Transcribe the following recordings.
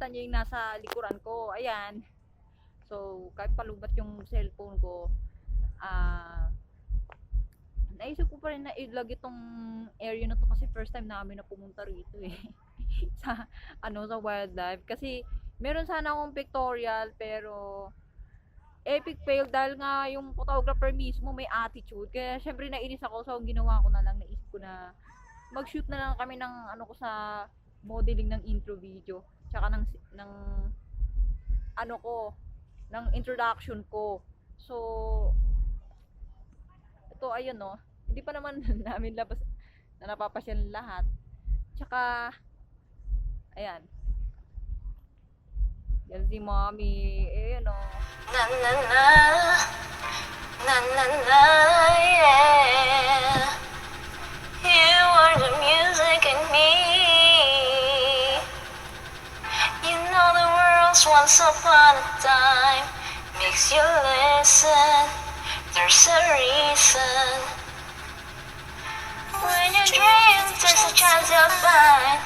niya yung nasa likuran ko. Ayan. So, kahit palubat yung cellphone ko, naisip ko pa rin na ilagay itong area na to kasi first time namin na pumunta rito eh. sa sa wildlife kasi meron sana akong pictorial pero epic fail dahil nga yung photographer mismo may attitude, kaya syempre nainis ako. So ang ginawa ko na lang, naisip ko na mag-shoot na lang kami ng ko sa modeling ng intro video tsaka ng ng introduction ko. So ito ayun hindi pa naman namin labas na napapasyal lahat. Tsaka ayan. Yan si mommy. Ayan Na na na, na na na, yeah. You are the music in me. You know the world's once upon a time makes you listen. There's a reason. When you dream, there's a chance you'll find.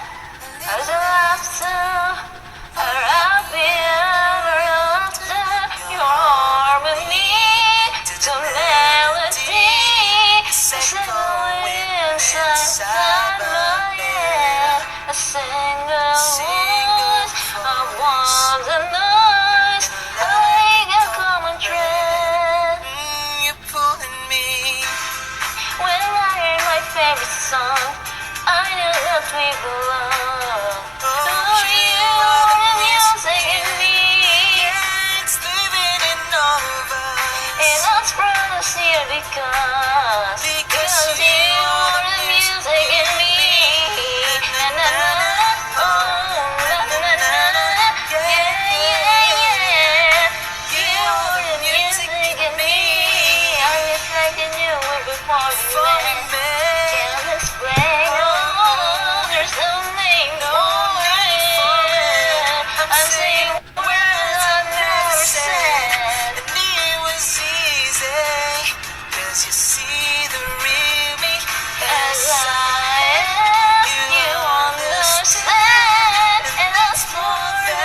There's a laughter, a happy ever after. Your harmony to melody. There's a voice inside my head. A single voice, I want the noise. Like a common thread. You're pulling me. When I hear my favorite song, I know that we belong. Oh, you are the music in me. It's living in over. And I'm proud to see you because you are the music in me. Na na na, oh na na na, yeah yeah yeah. You are the music in me. I reflected you before we met. Can't explain, oh, there's no name, no name. I'm saying words I've never said. And it was easy, 'cause you see the real me as I am. You understand, and that's more than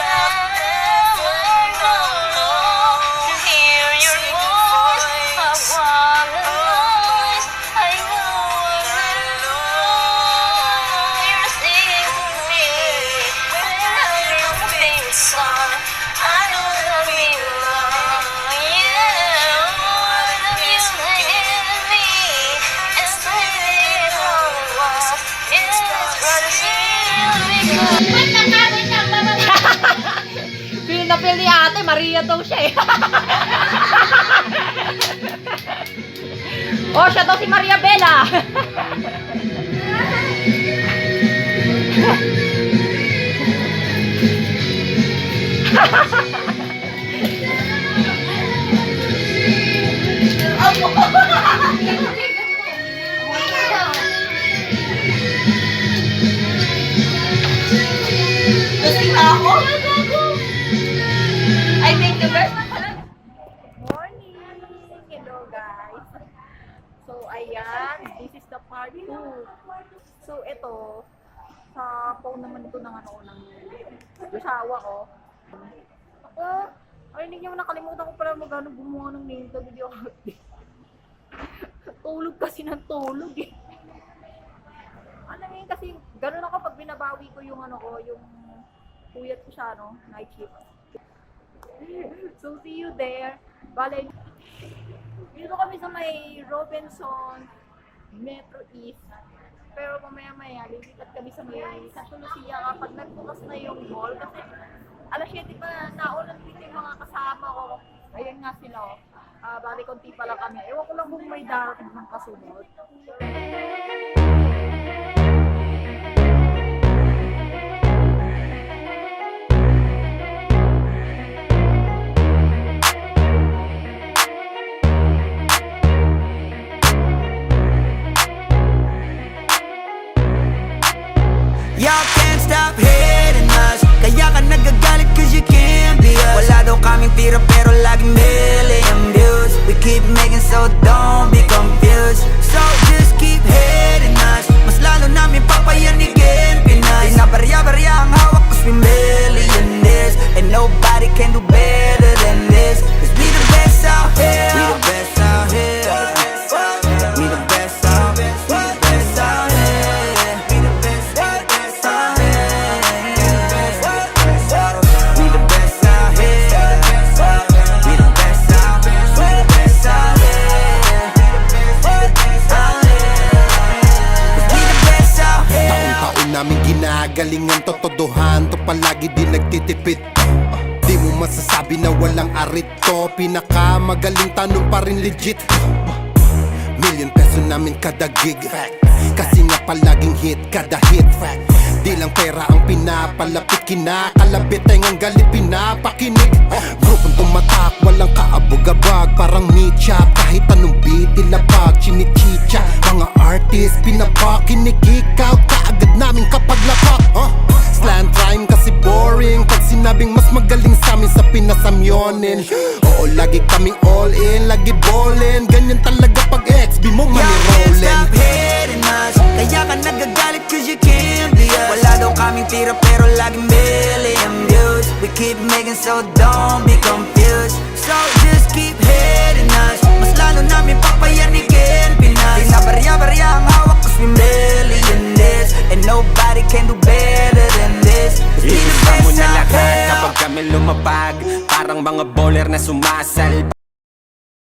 I've ever known. To hear your voice, I want the noise. I know you're singing to me. When I hear your favorite song, I know that we belong. Yeah, the music in me. It's living all it was. It's better to see you Feel na feel ni ate, Maria daw siya eh. Oh, siya daw si Maria Bella. Lasing na ako? I think the best Morning! Hello guys! So ayan, this is the part 2. So ito, sa phone naman ito ng ng asawa ko. Ako, arinig niyo, nakalimutan ko pala magano gumawa ng name sa video update. Tulog kasi ng tulog eh. Alam mo yun, kasi gano'n ako pag binabawi ko yung yung puyat ko siya, night shift. So see you there. Bale, dito kami sa may Robinson Metro East. Pero mamaya lilipat kami sa Santa Lucia kapag nagbukas na yung mall. Kasi alas 7 pa naulan dito yung mga kasama ko. Ayan nga sila bali konti pa lang kami. Ewan ko lang kung may darating ng kasunod. Y'all can't stop hating us. Kaya ka nagagalit cause you can't be us. Wala daw kaming tira pero laging million views. We keep making so don't be confused. So just keep hating us. Mas lalo namin papayanigin Pinas. Di na barya-barya ang hawak cause we million. kalokohan to palagi di nagtitipid. Di mo masasabi na walang arit to. Pinakamagaling tanong pa rin legit. Million peso namin kada gig. Kasi nga palaging hit kada hit. Di lang pera ang pinapalapit, kinakalabit ay ngang galit pinapakinig. Grupong tumatak, walang kaabog-abag, parang meat-chop, kahit anong beat ilapag, chinichicha. Mga artist, pinapakinig, ikaw kaagad namin kapag lapak. Slant rhyme kasi boring, pag sinabing mas magaling sa amin sa pinasamyonin. Oo, lagi kaming all in, lagi ballin', ganyan talaga pag XB mo Y'all can't manirollin'. stop hating us. Kaya ka nagagalit cause you can't be us. Wala daw kaming tira pero laging million views. We keep making so don't be confused. So just keep hating us. Mas lalo namin papayanigin Pinas. Pinabarya-barya ang hawak cause we millionaires. And nobody can do better than this. Cause we the Iisa mo best na out lahat here. kapag kami lumapag, parang mga bowler na sumasal.